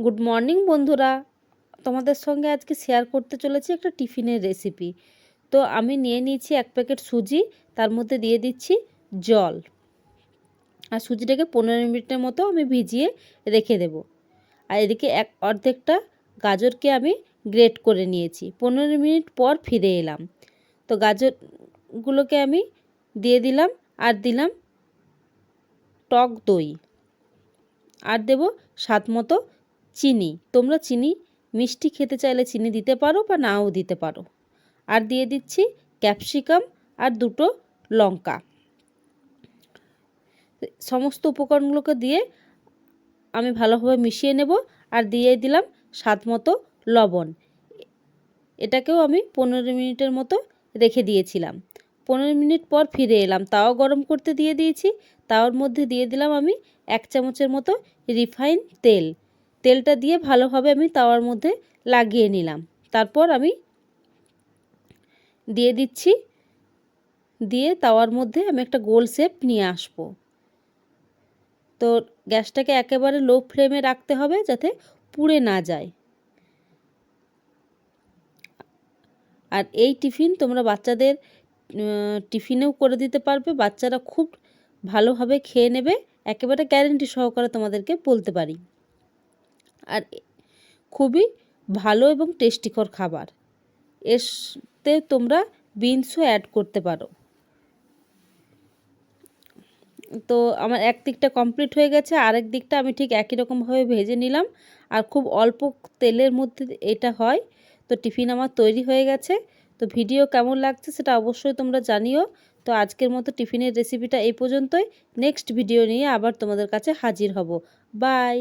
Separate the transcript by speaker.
Speaker 1: Good morning বন্ধুরা, তোমাদের সঙ্গে আজকে শেয়ার করতে চলেছি একটা টিফিনের রেসিপি। তো আমি নিয়ে নিয়েছি 1 প্যাকেট সুজি, তার মধ্যে দিয়ে দিচ্ছি জল, আর সুজিটাকে 15 মিনিটের মতো আমি ভিজিয়ে রেখে দেব। আর এদিকে অর্ধেকটা গাজরকে আমি গ্রেট করে নিয়েছি। 15 মিনিট পর ফিরে এলাম। তো গাজরগুলোকে আমি দিয়ে দিলাম, আর দিলাম টক দই, আর দেব স্বাদ মতো চিনি। তোমরা চিনি মিষ্টি খেতে চাইলে চিনি দিতে পারো বা নাও দিতে পারো। আর দিয়ে দিচ্ছি ক্যাপসিকাম আর 2টো লঙ্কা। সমস্ত উপকরণগুলোকে দিয়ে আমি ভালোভাবে মিশিয়ে নেব, আর দিয়ে দিলাম স্বাদ মতো লবণ। এটাকেও আমি 15 মিনিটের মতো রেখে দিয়েছিলাম। 15 মিনিট পর ফিরে এলাম, তাওয়া গরম করতে দিয়ে দিয়েছি। তাওয়ার মধ্যে দিয়ে দিলাম আমি 1 চামচের মতো রিফাইন তেল। তেলটা দিয়ে ভালোভাবে আমি তাওয়ার মধ্যে লাগিয়ে নিলাম। তারপর আমি দিয়ে দিচ্ছি, দিয়ে তাওয়ার মধ্যে আমি একটা গোল শেপ নিয়ে আসব। তো গ্যাসটাকে একেবারে লো ফ্লেমে রাখতে হবে যাতে পুড়ে না যায়। আর এই টিফিন তোমরা বাচ্চাদের টিফিনেও করে দিতে পারবে, বাচ্চারা খুব ভালোভাবে খেয়ে নেবে, একেবারে গ্যারেন্টি সহকারে তোমাদেরকে বলতে পারি। আর খুবই ভালো এবং টেস্টিকর খাবার। এতে তোমরা বিনসও অ্যাড করতে পারো। তো আমার এক দিকটা কমপ্লিট হয়ে গেছে, আরেক দিকটা আমি ঠিক একই রকমভাবে ভেজে নিলাম। আর খুব অল্প তেলের মধ্যে এটা হয়। তো টিফিন আমার তৈরি হয়ে গেছে। তো ভিডিও কেমন লাগছে সেটা অবশ্যই তোমরা জানিও। তো আজকের মতো টিফিনের রেসিপিটা এই পর্যন্তই। নেক্সট ভিডিও নিয়ে আবার তোমাদের কাছে হাজির হব। বাই।